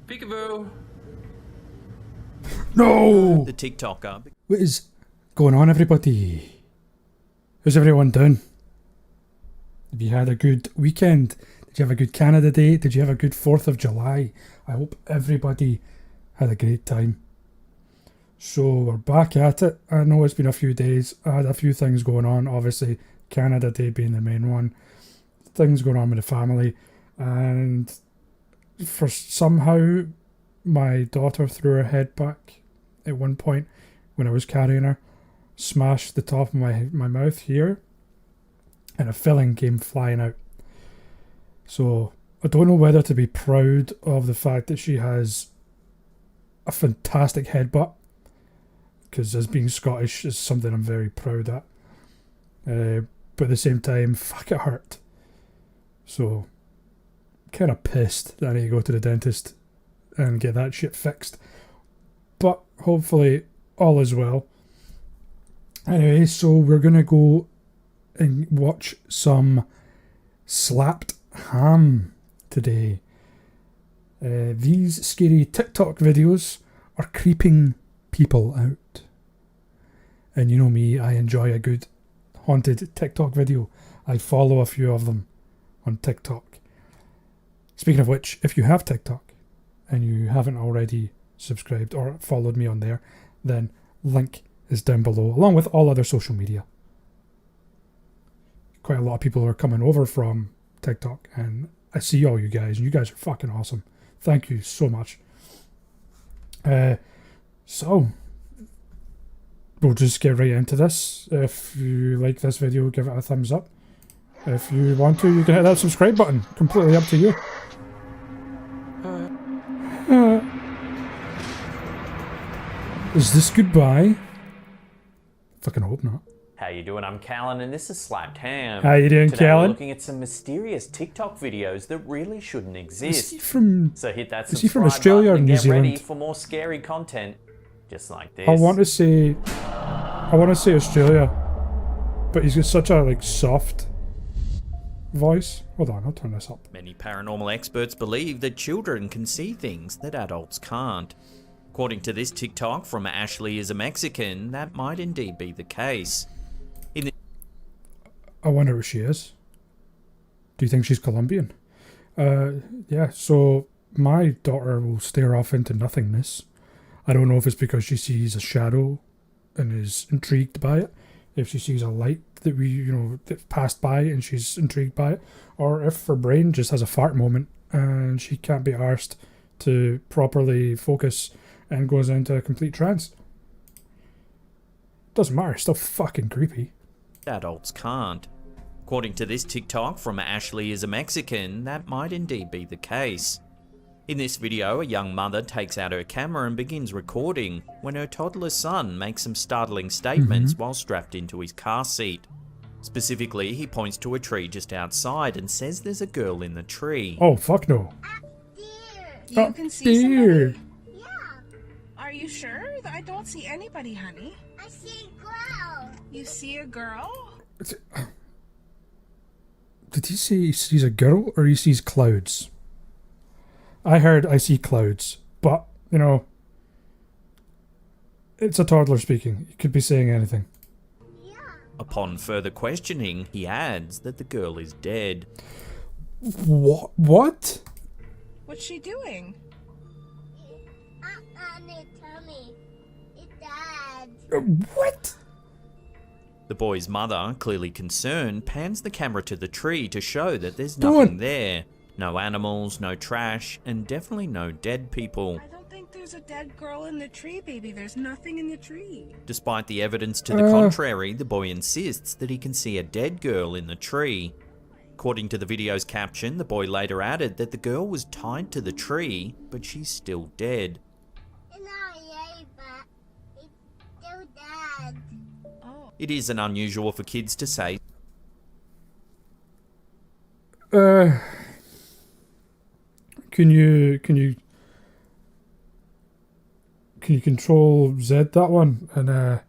Peekaboo. No! The TikToker. What is going on, everybody? How's everyone doing? Have you had a good weekend? Did you have a good Canada Day? Did you have a good 4th of July? I hope everybody had a great time. So we're back at it. I know it's been a few days. I had a few things going on. Obviously, Canada Day being the main one. Things going on with the family. And for somehow, my daughter threw her head back at one point when I was carrying her. Smashed the top of my mouth here. And a filling came flying out. So I don't know whether to be proud of the fact that she has a fantastic headbutt, because as being Scottish is something I'm very proud at. But at the same time, fuck, it hurt. So kind of pissed that I need to go to the dentist and get that shit fixed. But hopefully all is well. Anyway, so we're going to go and watch some slapped ham today. These scary TikTok videos are creeping people out. And you know me, I enjoy a good haunted TikTok video. I follow a few of them on TikTok. Speaking of which, if you have TikTok and you haven't already subscribed or followed me on there, then link is down below, along with all other social media. Quite a lot of people are coming over from TikTok, and I see all you guys, and you guys are fucking awesome. Thank you so much. So we'll just get right into this. If you like this video, give it a thumbs up. If you want to, you can hit that subscribe button. Completely up to you. Is this goodbye? Fucking hope not. How you doing? I'm Callan and this is Slapped Ham. How you doing, Today Callan? we're looking at some mysterious TikTok videos that really shouldn't exist. Is he from hit that is he from subscribe Australia button or and New get ready Zealand? for more scary content just like this. I want to say Australia, but he's got such a soft voice. Hold on, I'll turn this up. Many paranormal experts believe that children can see things that adults can't. According to this TikTok from Ashley is a Mexican, that might indeed be the case. I wonder what she is. Do you think she's Colombian? Yeah, so my daughter will stare off into nothingness. I don't know if it's because she sees a shadow and is intrigued by it, if she sees a light that that passed by and she's intrigued by it, or if her brain just has a fart moment and she can't be arsed to properly focus and goes into a complete trance. Doesn't matter, it's still fucking creepy. Adults can't. According to this TikTok from Ashley is a Mexican, that might indeed be the case. In this video, a young mother takes out her camera and begins recording when her toddler son makes some startling statements while strapped into his car seat. Specifically, he points to a tree just outside and says there's a girl in the tree. Oh, fuck no. You can see somebody? Yeah. Are you sure? I don't see anybody, honey. I see a girl. You see a girl? Did he say he sees a girl or he sees clouds? I heard I see clouds, but, it's a toddler speaking. He could be saying anything. Yeah. Upon further questioning, he adds that the girl is dead. What? What's she doing? Tell me. It's Dad. What? The boy's mother, clearly concerned, pans the camera to the tree to show that there's nothing there. No animals, no trash, and definitely no dead people. I don't think there's a dead girl in the tree, baby. There's nothing in the tree. Despite the evidence to the contrary, the boy insists that he can see a dead girl in the tree. According to the video's caption, the boy later added that the girl was tied to the tree, but she's still dead. It's not yet, but it's still Dad. Oh. It isn't unusual for kids to say, Can you control Z that one and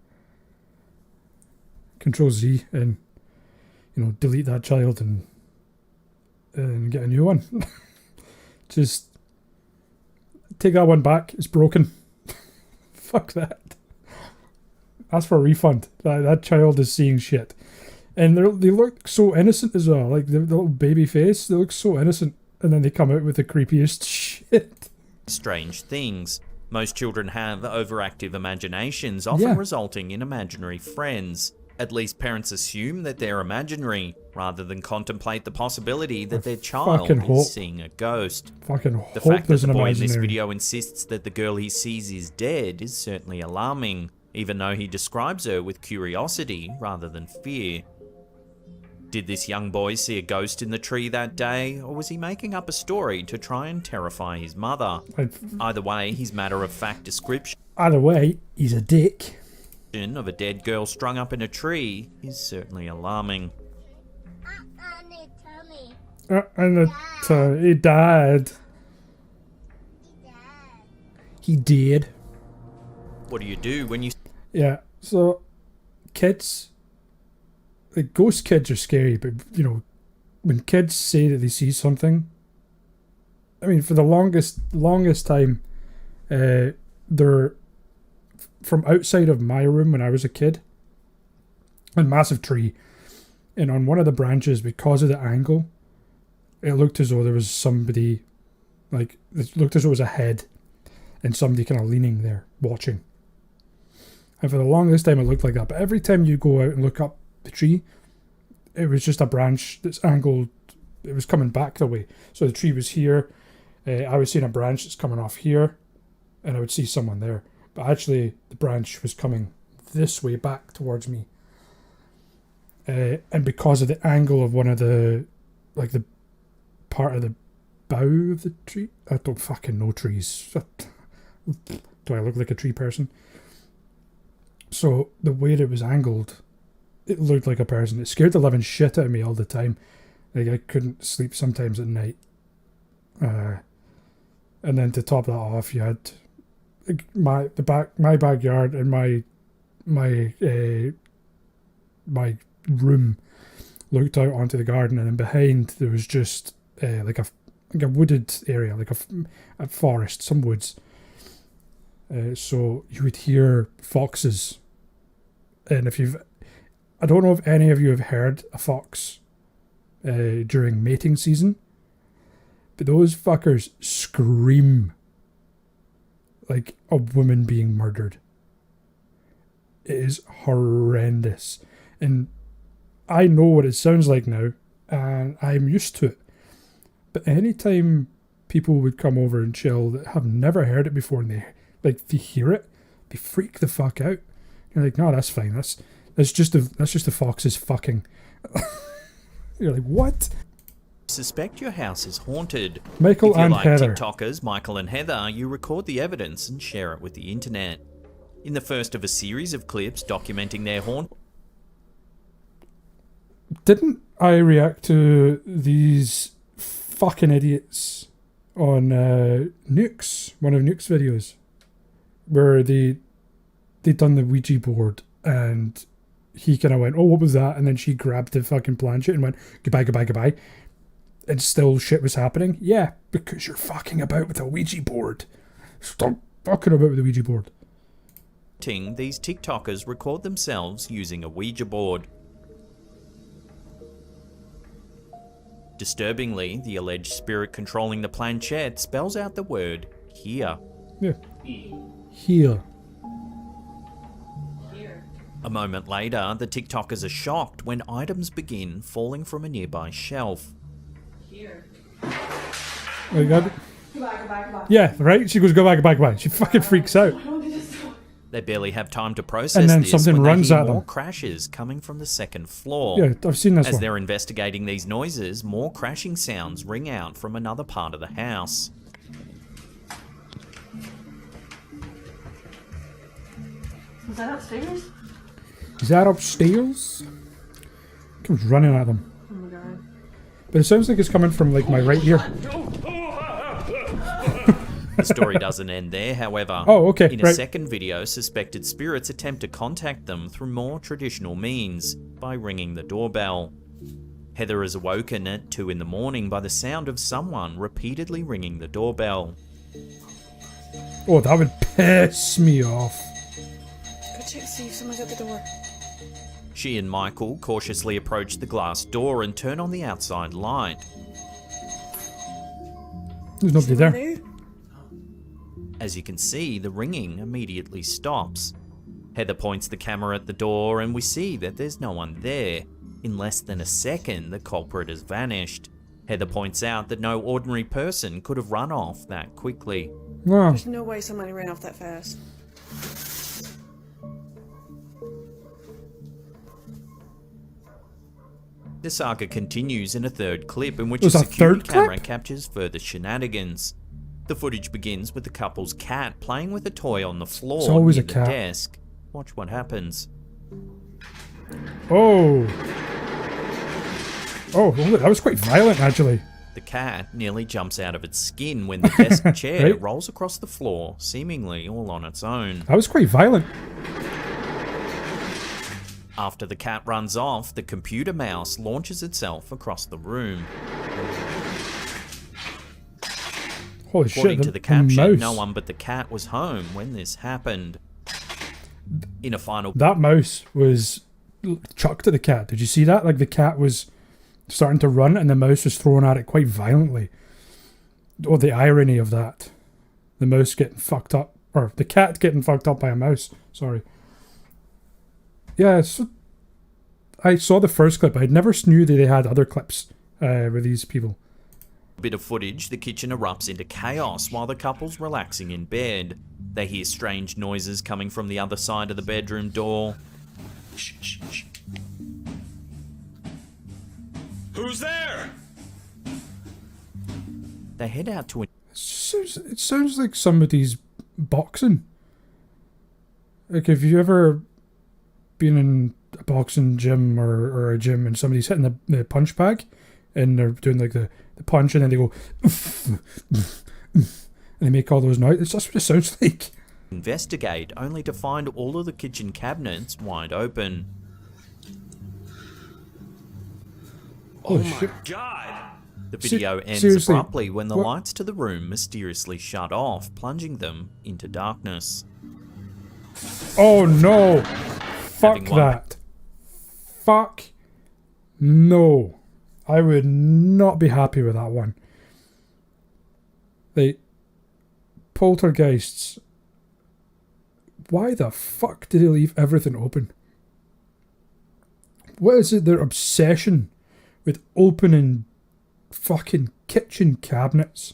control Z and delete that child and get a new one? Just take that one back. It's broken. Fuck that. Ask for a refund. That child is seeing shit. And they look so innocent as well. Like the little baby face, they look so innocent. And then they come out with the creepiest shit. Strange things. Most children have overactive imaginations, often resulting in imaginary friends. At least parents assume that they're imaginary, rather than contemplate the possibility that their child is seeing a ghost. The fact that the boy in this video insists that the girl he sees is dead is certainly alarming, even though he describes her with curiosity rather than fear. Did this young boy see a ghost in the tree that day, or was he making up a story to try and terrify his mother? Either way, his matter-of-fact description he's a dick. Of a dead girl strung up in a tree is certainly alarming. He died. He did. What do you do when you... Yeah, so kids... Like, ghost kids are scary, but, you know, when kids say that they see something... I mean, for the longest time, they're... From outside of my room when I was a kid, a massive tree, and on one of the branches, because of the angle, it looked as though there was somebody, like, it looked as though it was a head, and somebody kind of leaning there, watching. And for the longest time, it looked like that. But every time you go out and look up the tree, it was just a branch that's angled. It was coming back the way. So the tree was here. I was seeing a branch that's coming off here, and I would see someone there. But actually, the branch was coming this way back towards me. And because of the angle of one of the, like the part of the bough of the tree, I don't fucking know trees. Do I look like a tree person? So the way that it was angled, it looked like a person. It scared the living shit out of me all the time. Like, I couldn't sleep sometimes at night. And then to top that off, you had my backyard and my room looked out onto the garden, and then behind there was just like a wooded area, like a forest, some woods. So you would hear foxes, and I don't know if any of you have heard a fox during mating season, but those fuckers scream like a woman being murdered. It is horrendous. And I know what it sounds like now, and I'm used to it. But anytime people would come over and chill that have never heard it before, and they hear it, they freak the fuck out. You're like, no, that's fine. That's just the foxes fucking. You're like, what? Suspect your house is haunted. Michael and Heather. If you like TikTokers, Michael and Heather, you record the evidence and share it with the internet. In the first of a series of clips documenting their haunt... Didn't I react to these fucking idiots on Nuke's, one of Nuke's videos, where they'd done the Ouija board, and he kind of went, oh, what was that? And then she grabbed the fucking planchette and went, goodbye, goodbye, goodbye. And still shit was happening. Yeah, because you're fucking about with a Ouija board. Stop fucking about with the Ouija board. These TikTokers record themselves using a Ouija board. Disturbingly, the alleged spirit controlling the planchette spells out the word here. Yeah. Here. A moment later, the TikTokers are shocked when items begin falling from a nearby shelf. Here. Oh, you got it? Goodbye. Yeah, right? She goes, go back. She fucking freaks out. They barely have time to process and then this something when runs they hear at more them. crashes coming from the second floor. Yeah, I've seen this As one. they're investigating these noises, more crashing sounds ring out from another part of the house. Is that upstairs? Is that upstairs? Comes running at them. Oh my god. But it sounds like it's coming from like my right ear. The story doesn't end there, however. Oh, okay, In a second video, suspected spirits attempt to contact them through more traditional means, by ringing the doorbell. Heather is awoken at 2 in the morning by the sound of someone repeatedly ringing the doorbell. Oh, that would piss me off. Go check to see if someone's at the door. She and Michael cautiously approach the glass door and turn on the outside light. There's nobody Someone there. As you can see, the ringing immediately stops. Heather points the camera at the door and we see that there's no one there. In less than a second, the culprit has vanished. Heather points out that no ordinary person could have run off that quickly. No. There's no way somebody ran off that fast. The saga continues in a third clip in which There's a a security third camera clip? captures further shenanigans. The footage begins with the couple's cat playing with a toy on the floor It's always near a the cat. desk. Watch what happens. Oh. Oh, that was quite violent, actually. The cat nearly jumps out of its skin when the desk chair Right. rolls across the floor, seemingly all on its own. That was quite violent. After the cat runs off, the computer mouse launches itself across the room. Holy According shit, to the caption, mouse. no one but the cat was home when this happened. In a final That mouse was chucked at the cat. Did you see that? Like, the cat was starting to run and the mouse was thrown at it quite violently. Oh, the irony of that. The mouse getting fucked up. Or the cat getting fucked up by a mouse. Sorry. Yeah, so I saw the first clip. I never knew that they had other clips with these people. bit of footage, the kitchen erupts into chaos while the couple's relaxing in bed. They hear strange noises coming from the other side of the bedroom door. Shh. Who's there? They head out to a It sounds like somebody's boxing. Like, have you ever been in a boxing gym or a gym and somebody's hitting the punch bag and they're doing like the punch and then they go and they make all those noises? That's what it sounds like. investigate, only to find all of the kitchen cabinets wide open. Oh, my shit. God! The video ends seriously, abruptly when the what- lights to the room mysteriously shut off, plunging them into darkness. Oh no! Fuck Having one- that. Fuck no. I would not be happy with that one. Like, poltergeists. Why the fuck did they leave everything open? What is it, their obsession with opening fucking kitchen cabinets?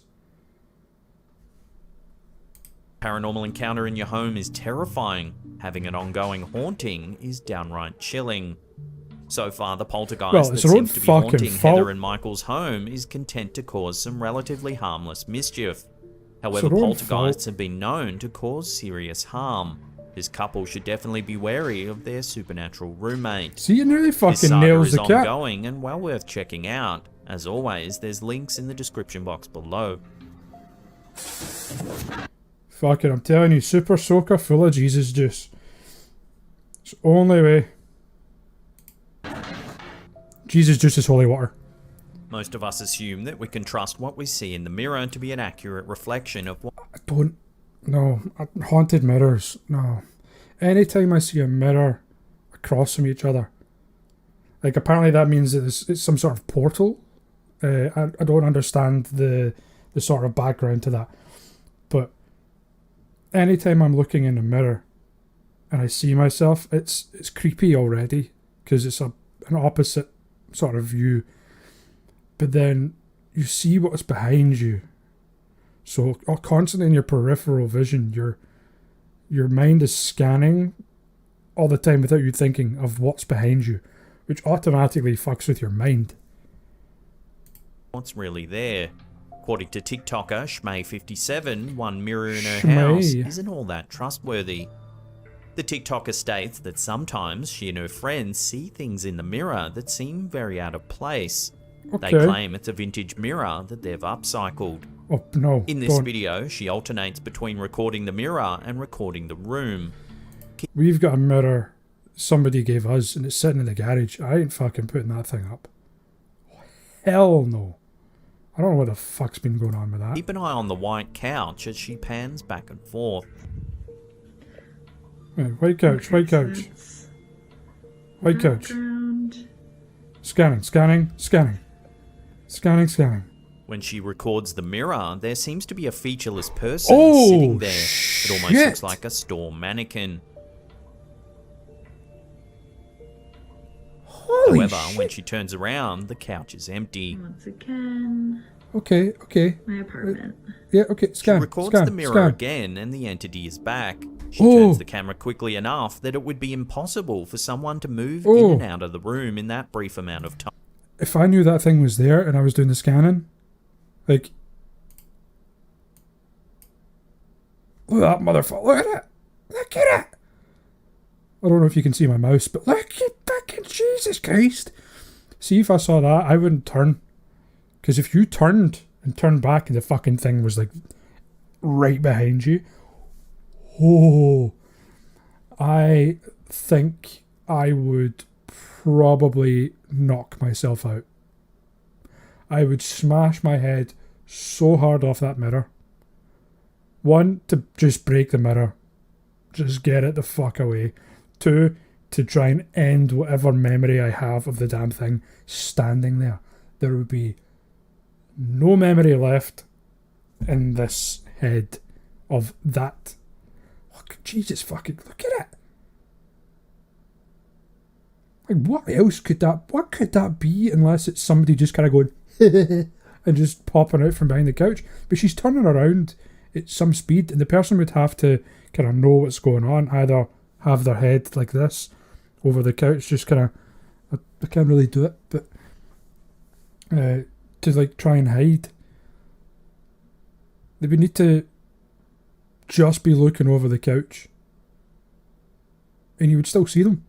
Paranormal encounter in your home is terrifying. Having an ongoing haunting is downright chilling. So far, the poltergeist Well, that it's their own seems to be fucking haunting fault. Heather and Michael's home is content to cause some relatively harmless mischief. However, their own poltergeists fault. have been known to cause serious harm. This couple should definitely be wary of their supernatural roommate. See, it nearly This fucking saga nails is the cat. ongoing and well worth checking out. As always, there's links in the description box below. Fucking, I'm telling you, Super Soaker full of Jesus juice. It's the only way. Jesus juice is holy water. Most of us assume that we can trust what we see in the mirror to be an accurate reflection of what I don't. No. Haunted mirrors. No. Anytime I see a mirror across from each other, like, apparently that means that it's some sort of portal. I don't understand the sort of background to that. But anytime I'm looking in a mirror and I see myself, it's creepy already because it's an opposite sort of view. But then you see what's behind you. So constantly in your peripheral vision, your mind is scanning all the time without you thinking of what's behind you, which automatically fucks with your mind. what's really there. According to TikToker Schmay57, one mirror in her Schmay. house isn't all that trustworthy. The TikToker states that sometimes she and her friends see things in the mirror that seem very out of place. They Okay. claim it's a vintage mirror that they've upcycled. Oh no! In this don't. video, she alternates between recording the mirror and recording the room. We've got a mirror somebody gave us, and it's sitting in the garage. I ain't fucking putting that thing up. Hell no! I don't know what the fuck's been going on with that. Keep an eye on the white couch as she pans back and forth. Right, white couch, white couch. White couch. Background. Scanning, scanning, scanning. Scanning, scanning. When she records the mirror, there seems to be a featureless person Oh, sitting there. It almost shit. looks like a store mannequin. Holy However, shit. when she turns around, the couch is empty. Once again, Okay, okay. my apartment. Yeah, okay, She scan, records scan, the mirror scan. again and the entity is back. She Oh. turns the camera quickly enough that it would be impossible for someone to move in Oh. and out of the room in that brief amount of time. If I knew that thing was there and I was doing the scanning, like... Look at that motherfucker, look at it! Look at it! I don't know if you can see my mouse, but look at fucking Jesus Christ! See, if I saw that, I wouldn't turn. Because if you turned and turned back and the fucking thing was like right behind you, oh, I think I would probably knock myself out. I would smash my head so hard off that mirror. One, to just break the mirror. Just get it the fuck away. Two, to try and end whatever memory I have of the damn thing standing there. There would be no memory left in this head of that. Look, Jesus fucking, look at it. Like, what else could that be unless it's somebody just kind of going and just popping out from behind the couch? But she's turning around at some speed and the person would have to kind of know what's going on, either have their head like this over the couch, just kind of, I can't really do it, but to like try and hide. They would need to just be looking over the couch and you would still see them.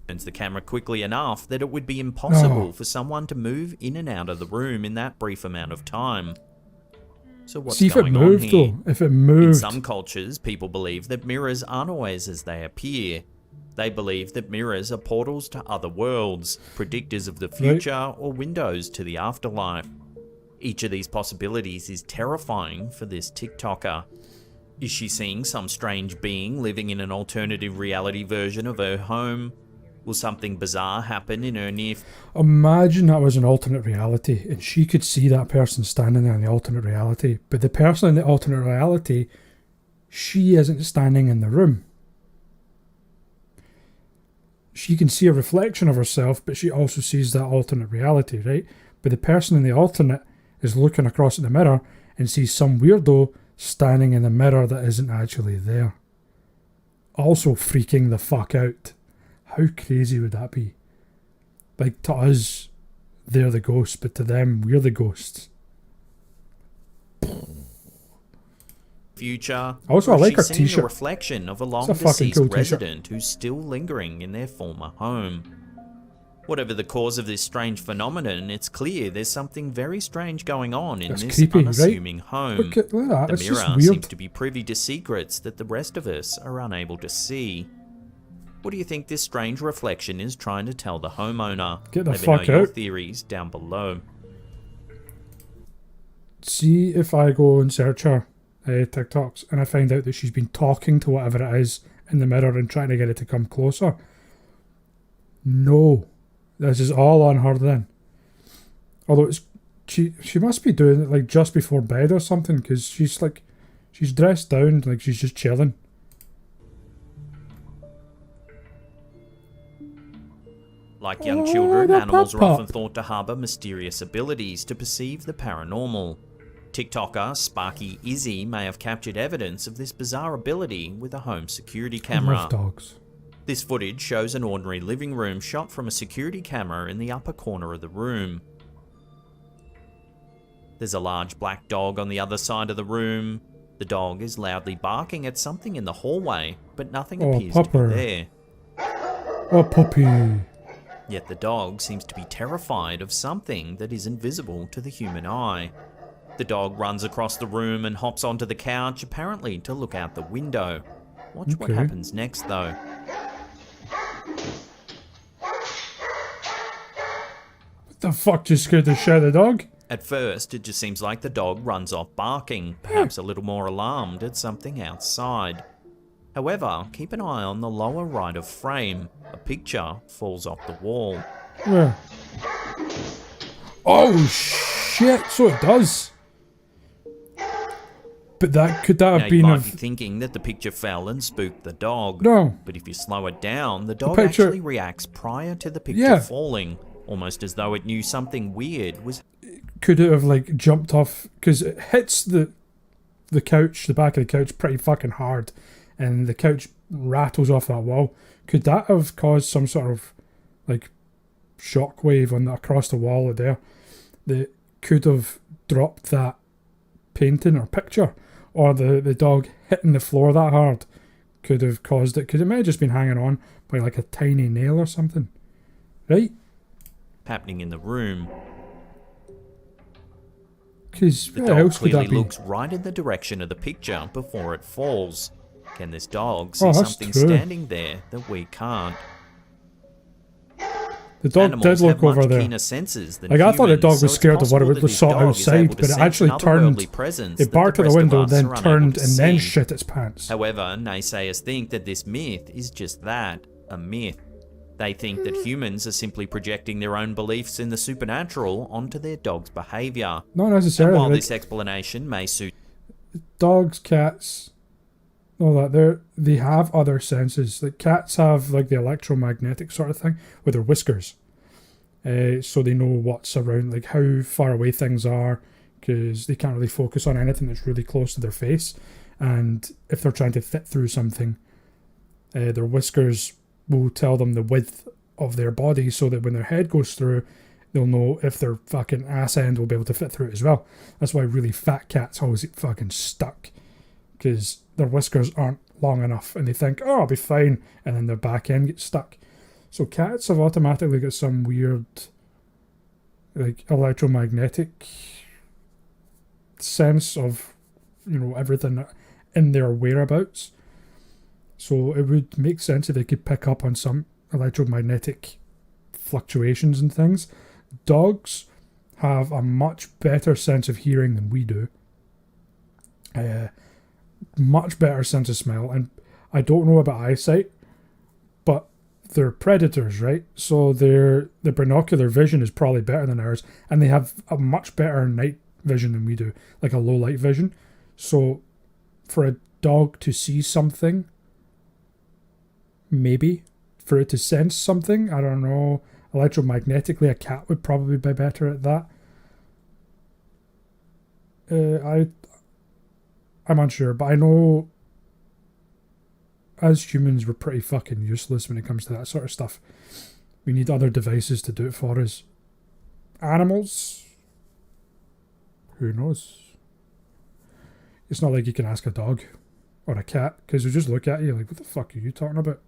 Turns the camera quickly enough that it would be impossible Oh. for someone to move in and out of the room in that brief amount of time. So what's See if it going on moved here? though. If it In moved. some cultures, people believe that mirrors aren't always as they appear. They believe that mirrors are portals to other worlds, predictors of the future, or windows to the afterlife. Each of these possibilities is terrifying for this TikToker. Is she seeing some strange being living in an alternative reality version of her home? Will something bizarre happen in her near... Imagine that was an alternate reality and she could see that person standing there in the alternate reality, but the person in the alternate reality, she isn't standing in the room. She can see a reflection of herself, but she also sees that alternate reality, right? But the person in the alternate is looking across at the mirror and sees some weirdo standing in the mirror that isn't actually there. Also freaking the fuck out. How crazy would that be? Like, to us, they're the ghosts, but to them, we're the ghosts. future. Also, or I like she's her seeing t-shirt. a reflection of a long a fucking deceased cool t-shirt. resident who's still lingering in their former home. Whatever the cause of this strange phenomenon, it's clear there's something very strange going on in That's this creepy, right? unassuming home. Look at that. The It's just mirror weird. seems to be privy to secrets that the rest of us are unable to see. What do you think this strange reflection is trying to tell the homeowner? Get the Let me know fuck your out. theories down below. See if I go and search her TikToks and I find out that she's been talking to whatever it is in the mirror and trying to get it to come closer. No. This is all on her then. Although it's she must be doing it like just before bed or something, because she's dressed down like she's just chilling. Like young children, the animals are pop-pop. often thought to harbour mysterious abilities to perceive the paranormal. TikToker Sparky Izzy may have captured evidence of this bizarre ability with a home security I camera. love dogs. This footage shows an ordinary living room shot from a security camera in the upper corner of the room. There's a large black dog on the other side of the room. The dog is loudly barking at something in the hallway, but nothing Oh, appears to pupper. be there. Oh, puppy. Yet the dog seems to be terrified of something that isn't visible to the human eye. The dog runs across the room and hops onto the couch, apparently to look out the window. Watch what Okay. happens next, though. What the fuck just scared the shit out of the dog? At first, it just seems like the dog runs off barking, perhaps a little more alarmed at something outside. However, keep an eye on the lower right of frame. A picture falls off the wall. Where? Oh shit! So it does. But could that Now have you been might of? be thinking that the picture fell and spooked the dog. No. But if you slow it down, the dog picture- actually reacts prior to the picture Yeah. falling, almost as though it knew something weird was... Could it have like jumped off? Because it hits the couch, the back of the couch, pretty fucking hard, and the couch rattles off that wall. Could that have caused some sort of like shockwave across the wall there that could have dropped that painting or picture, or the dog hitting the floor that hard could have caused it, because it may have just been hanging on by like a tiny nail or something, right? happening in the room. Because The what dog else could clearly that be? looks right in the direction of the picture before it falls. Can this dog see Oh, that's something true. standing there that we can't? The dog Animals did look have much over there. keener senses than Like, I thought the humans, dog was so it's scared of what possible it that was this saw dog is outside, able to but it sense actually an turned. otherworldly presence It that barked the at the rest of window, us then are unable turned, to and then see. shit its pants. However, naysayers think that this myth is just that, a myth. They think that humans are simply projecting their own beliefs in the supernatural onto their dog's behaviour. Not And necessarily. while Like, this explanation may suit dogs, cats, all that, they have other senses. Like cats have like the electromagnetic sort of thing with their whiskers. So they know what's around, like how far away things are, because they can't really focus on anything that's really close to their face. And if they're trying to fit through something, their whiskers will tell them the width of their body, so that when their head goes through, they'll know if their fucking ass end will be able to fit through it as well. That's why really fat cats always get fucking stuck, because their whiskers aren't long enough, and they think, oh, I'll be fine, and then their back end gets stuck. So cats have automatically got some weird, like, electromagnetic sense of, everything in their whereabouts. So it would make sense if they could pick up on some electromagnetic fluctuations and things. Dogs have a much better sense of hearing than we do. Much better sense of smell. And I don't know about eyesight, but they're predators, right? So their binocular vision is probably better than ours, and they have a much better night vision than we do, like a low light vision. So for a dog to see something, maybe. For it to sense something, I don't know. Electromagnetically, a cat would probably be better at that. I'm unsure, but I know as humans we're pretty fucking useless when it comes to that sort of stuff. We need other devices to do it for us. Animals? Who knows? It's not like you can ask a dog or a cat, because they'll just look at you like, what the fuck are you talking about?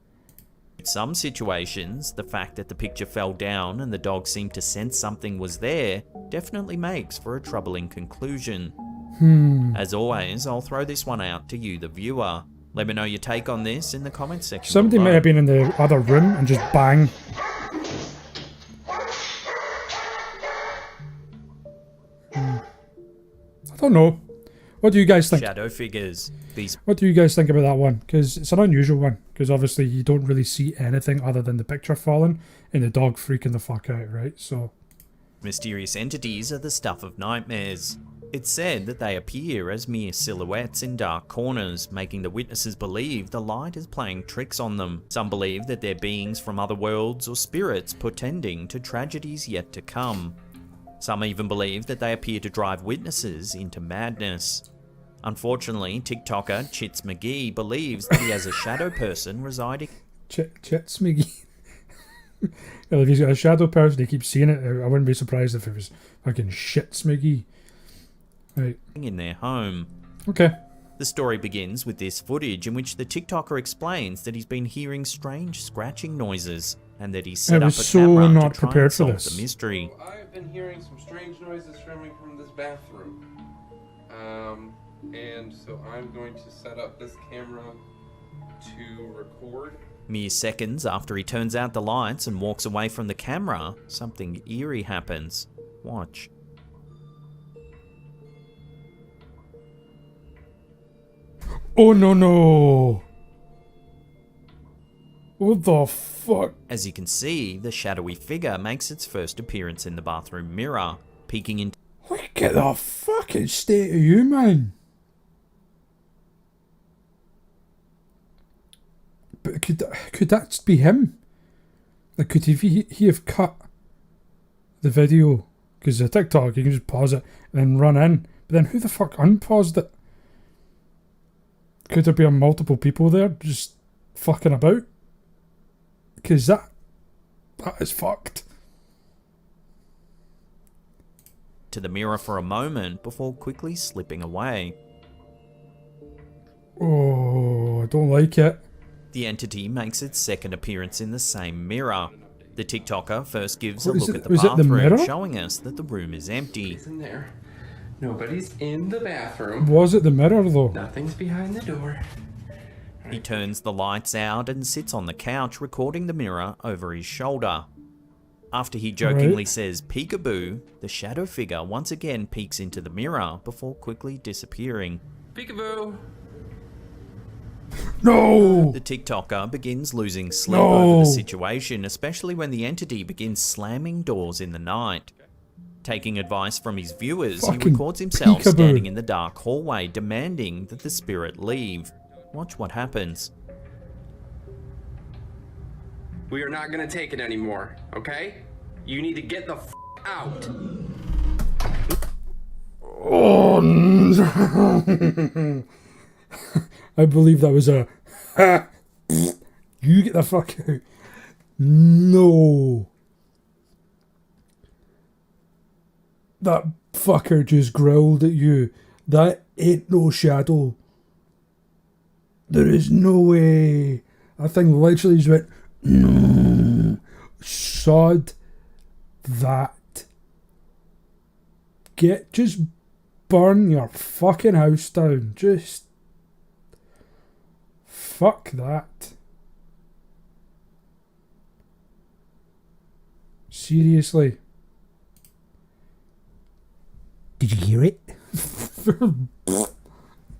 In some situations, the fact that the picture fell down and the dog seemed to sense something was there definitely makes for a troubling conclusion. As always, I'll throw this one out to you, the viewer. Let me know your take on this in the comments section Somebody below. might have been in the other room and just bang. I don't know. What do you guys think? Shadow figures. These What do you guys think about that one? Because it's an unusual one. Because obviously you don't really see anything other than the picture falling and the dog freaking the fuck out, right? So mysterious entities are the stuff of nightmares. It's said that they appear as mere silhouettes in dark corners, making the witnesses believe the light is playing tricks on them. Some believe that they're beings from other worlds or spirits portending to tragedies yet to come. Some even believe that they appear to drive witnesses into madness. Unfortunately, TikToker Chits McGee believes that he has a shadow person residing Chits McGee. Well, if he's got a shadow person, he keeps seeing it. I wouldn't be surprised if it was fucking Shits McGee. Right. in their home. Okay. The story begins with this footage in which the TikToker explains that he's been hearing strange scratching noises and that he set I up was a so camera not to try prepared and for solve this. the mystery. I've been hearing some strange noises coming from this bathroom. And so I'm going to set up this camera to record. Mere seconds after he turns out the lights and walks away from the camera, something eerie happens. Watch. Oh no no! What the fuck? As you can see, the shadowy figure makes its first appearance in the bathroom mirror, peeking into Look at the fucking state of you, man. But could that be him? Like, could he have cut the video? Because a TikTok, you can just pause it and then run in. But then who the fuck unpaused it? Could there be multiple people there just fucking about? Because that is fucked. to the mirror for a moment before quickly slipping away. Oh, I don't like it. The entity makes its second appearance in the same mirror. The TikToker first gives a What is look it- at the was it the bathroom, mirror? showing us that the room is empty. Nobody's in there. Nobody's in the bathroom. Was it the mirror though? Nothing's behind the door. He turns the lights out and sits on the couch, recording the mirror over his shoulder. After he jokingly Right. says peekaboo, the shadow figure once again peeks into the mirror before quickly disappearing. Peekaboo. No! The TikToker begins losing sleep No. over the situation, especially when the entity begins slamming doors in the night. Taking advice from his viewers, he Fucking records himself peekaboo. standing in the dark hallway demanding that the spirit leave. Watch what happens. We are not gonna take it anymore, okay? You need to get the out. Oh no! I believe that was a you get the fuck out. No. That fucker just growled at you. That ain't no shadow. There is no way. That thing literally just went, no. Sod that. Just burn your fucking house down. Just fuck that. Seriously. Did you hear it?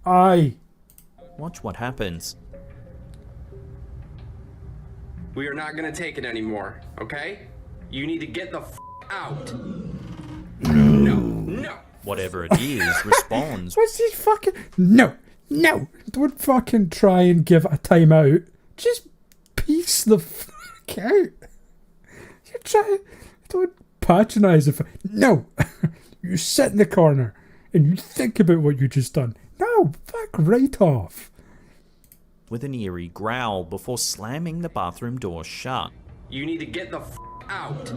Aye. Watch what happens. We are not gonna take it anymore, okay? You need to get the out. No. Whatever it is, responds. What's this fucking... No. Don't fucking try and give it a timeout. Just piece the fuck out. You're trying... Don't patronise it. No. You sit in the corner and you think about what you just done. No. Fuck right off. With an eerie growl before slamming the bathroom door shut. You need to get the out.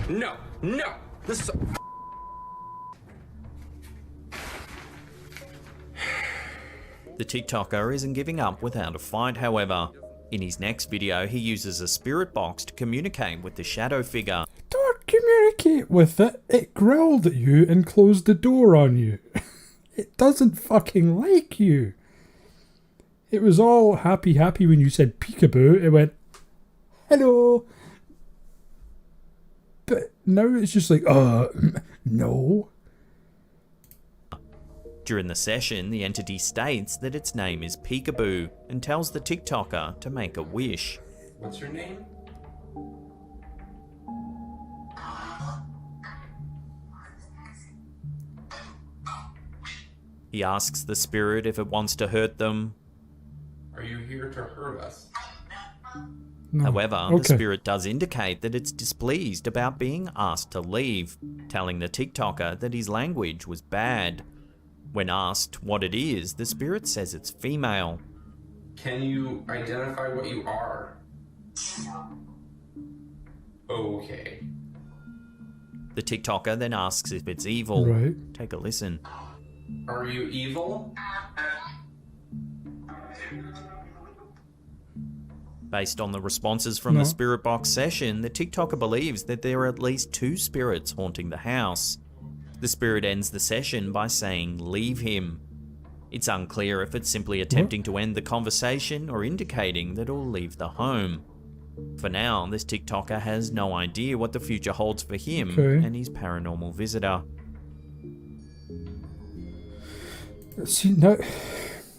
No. This is The TikToker isn't giving up without a fight, however. In his next video, he uses a spirit box to communicate with the shadow figure. Don't communicate with it. It growled at you and closed the door on you. It doesn't fucking like you. It was all happy when you said peekaboo. It went, hello. But now it's just like, no. During the session, the entity states that its name is Peekaboo and tells the TikToker to make a wish. What's your name? He asks the spirit if it wants to hurt them. Are you here to hurt us? No. However, the Okay. spirit does indicate that it's displeased about being asked to leave, telling the TikToker that his language was bad. When asked what it is, the spirit says it's female. Can you identify what you are? Okay. The TikToker then asks if it's evil. Right. Take a listen. Are you evil? Based on the responses from the No. spirit box session, the TikToker believes that there are at least 2 spirits haunting the house. The spirit ends the session by saying, "Leave him." It's unclear if it's simply attempting to end the conversation or indicating that it'll leave the home. For now, this TikToker has no idea what the future holds for him Okay. and his paranormal visitor. See, now,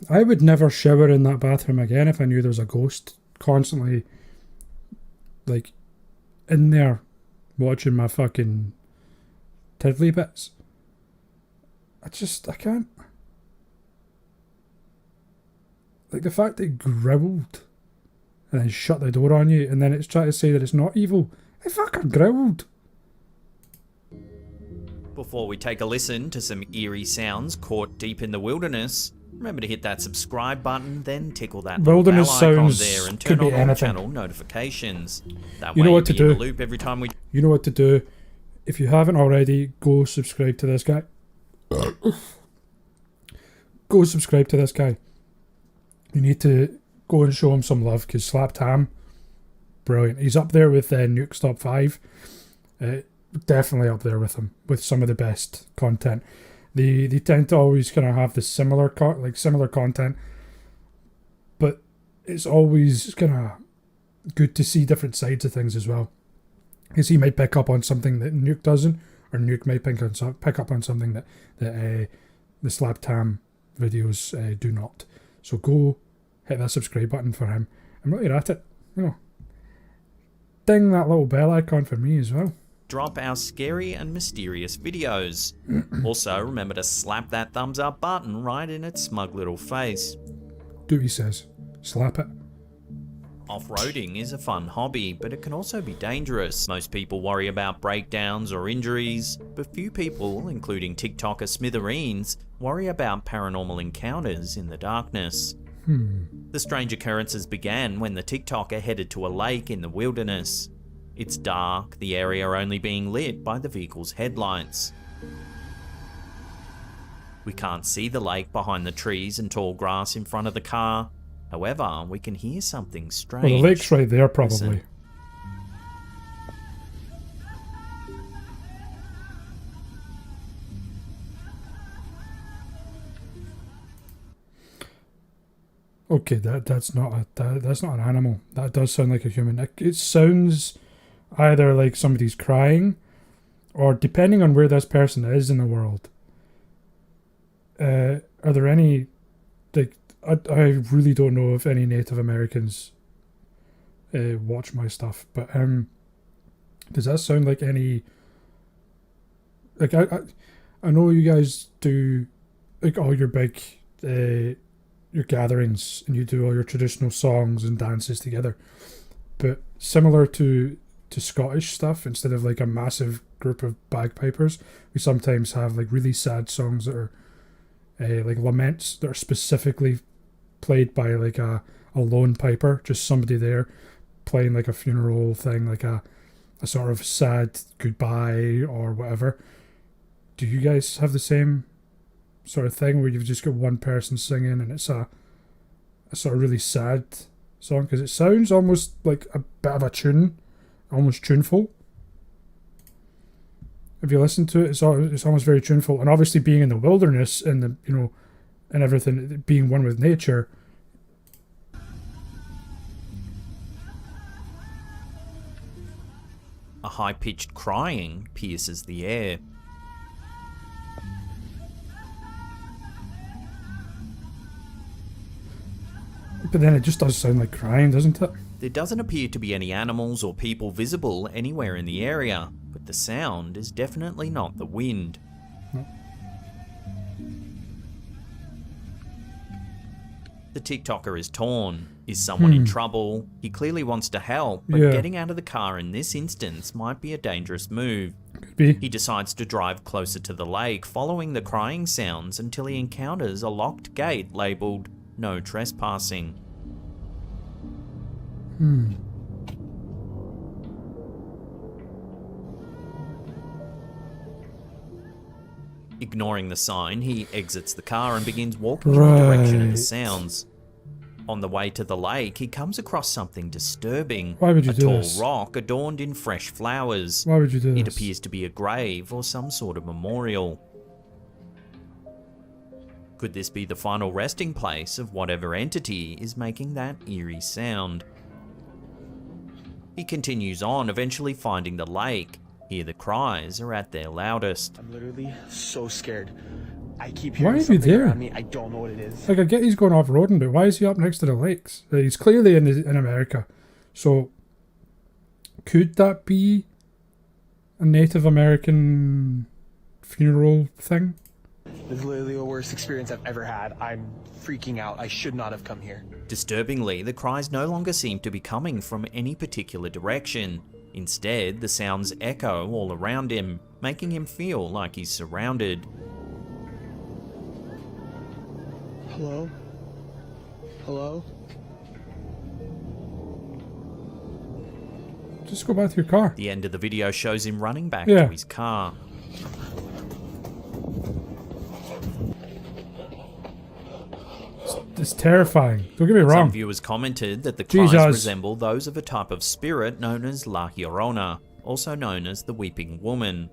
I would never shower in that bathroom again if I knew there was a ghost constantly, like, in there watching my fucking tiddly bits. I can't. Like, the fact that it growled and then shut the door on you and then it's trying to say that it's not evil. It fucking growled. Before we take a listen to some eerie sounds caught deep in the wilderness, remember to hit that subscribe button, then tickle that little Wilderness bell icon sounds there and could turn be on all anything. channel notifications. That You way know what you'll to be in do. the loop every time we... You know what to do. If you haven't already, go subscribe to this guy. Go subscribe to this guy. You need to go and show him some love, because Slapped Ham, brilliant. He's up there with Nuke's Top 5. Definitely up there with him, with some of the best content. They tend to always kind of have the similar content, but it's always kind of good to see different sides of things as well. Because he might pick up on something that Nuke doesn't, or Nuke might pick up on something that the Slapped Ham videos do not. So go hit that subscribe button for him. And while you're at it, ding that little bell icon for me as well. drop our scary and mysterious videos. Also, remember to slap that thumbs up button right in its smug little face. Do what he says. Slap it. Off-roading is a fun hobby, but it can also be dangerous. Most people worry about breakdowns or injuries, but few people, including TikToker Smithereens, worry about paranormal encounters in the darkness. The strange occurrences began when the TikToker headed to a lake in the wilderness. It's dark, the area only being lit by the vehicle's headlights. We can't see the lake behind the trees and tall grass in front of the car. However, we can hear something strange. Well, the lake's right there, probably. Listen. Okay, that's not an animal. That does sound like a human. It sounds either like somebody's crying, or depending on where this person is in the world. Are there any, like, I really don't know if any Native Americans watch my stuff, but does that sound like any, like, I know you guys do, like, all your big your gatherings, and you do all your traditional songs and dances together, but similar to Scottish stuff, instead of like a massive group of bagpipers, we sometimes have like really sad songs that are like laments that are specifically played by like a lone piper, just somebody there playing like a funeral thing, like a sort of sad goodbye or whatever. Do you guys have the same sort of thing where you've just got one person singing and it's a sort of really sad song? Because it sounds almost like a bit of a tune, almost tuneful. If you listen to it, it's almost very tuneful. And obviously, being in the wilderness and and everything, being one with nature. A high-pitched crying pierces the air. But then it just does sound like crying, doesn't it? There doesn't appear to be any animals or people visible anywhere in the area, but the sound is definitely not the wind. No. The TikToker is torn. Is someone in trouble? He clearly wants to help, but Yeah. getting out of the car in this instance might be a dangerous move. Could be. He decides to drive closer to the lake, following the crying sounds until he encounters a locked gate labelled "No Trespassing." Ignoring the sign, he exits the car and begins walking in the direction of the Right. sounds. On the way to the lake, he comes across something disturbing. Why would you a do tall this? rock adorned in fresh flowers. Why would you do It this? appears to be a grave or some sort of memorial. Could this be the final resting place of whatever entity is making that eerie sound? He continues on, eventually finding the lake. Here the cries are at their loudest. I'm literally so scared. I keep Why hearing are you something there? around me. I don't know what it is. Like, I get he's going off-roading, but why is he up next to the lakes? He's clearly in America. So, could that be a Native American funeral thing? This is literally the worst experience I've ever had. I'm freaking out. I should not have come here. Disturbingly, the cries no longer seem to be coming from any particular direction. Instead, the sounds echo all around him, making him feel like he's surrounded. Hello? Hello? Just go back to your car. The end of the video shows him running back Yeah. to his car. It's terrifying. Don't get me Some wrong. viewers commented that the cries Jesus. resemble those of a type of spirit known as La Llorona, also known as the Weeping Woman.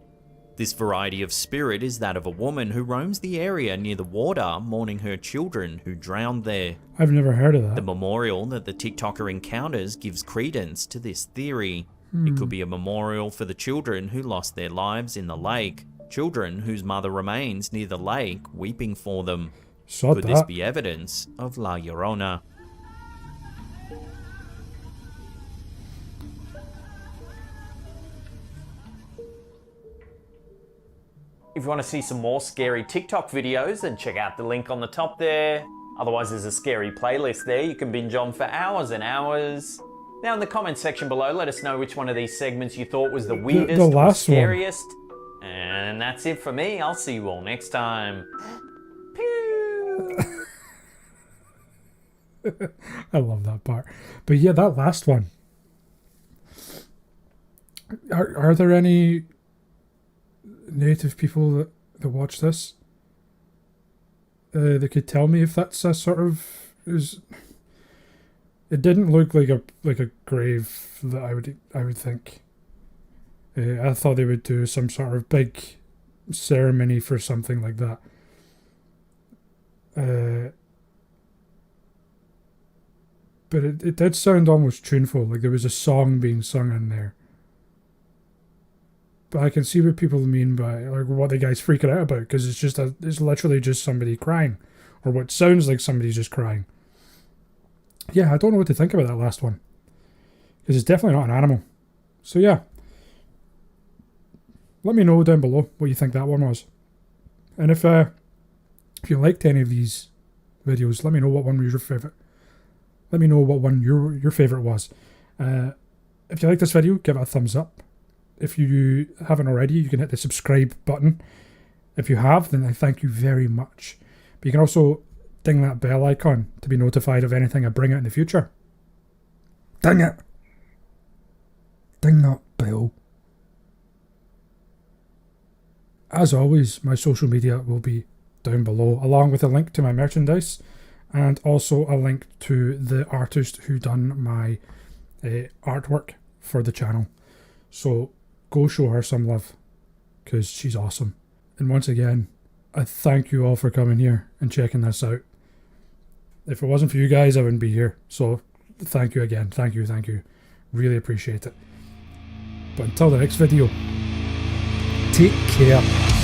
This variety of spirit is that of a woman who roams the area near the water, mourning her children who drowned there. I've never heard of The that. memorial that the TikToker encounters gives credence to this theory. It could be a memorial for the children who lost their lives in the lake, children whose mother remains near the lake weeping for them. Sod Could this that. be evidence of La Llorona? If you want to see some more scary TikTok videos, then check out the link on the top there. Otherwise, there's a scary playlist there you can binge on for hours and hours. Now in the comments section below, let us know which one of these segments you thought was the weirdest or last one. scariest. And that's it for me. I'll see you all next time. Pew! I love that part. But yeah, that last one. Are there any Native people that watch this? They could tell me if that's a sort of is. It didn't look like a grave that I would think. I thought they would do some sort of big ceremony for something like that. But it did sound almost tuneful, like there was a song being sung in there. But I can see what people mean by, like, what the guy's freaking out about, because it's literally just somebody crying, or what sounds like somebody's just crying. Yeah, I don't know what to think about that last one, because it's definitely not an animal. So yeah, let me know down below what you think that one was, and if you liked any of these videos, let me know what one was your favorite. Let me know what one your favorite was. If you like this video, give it a thumbs up. If you haven't already, you can hit the subscribe button. If you have, then I thank you very much. But you can also ding that bell icon to be notified of anything I bring out in the future. Ding it! Ding that bell. As always, my social media will be down below, along with a link to my merchandise, and also a link to the artist who done my artwork for the channel. So go show her some love, because she's awesome. And once again, I thank you all for coming here and checking this out. If it wasn't for you guys, I wouldn't be here. So thank you again. Thank you, thank you. Really appreciate it. But until the next video, take care.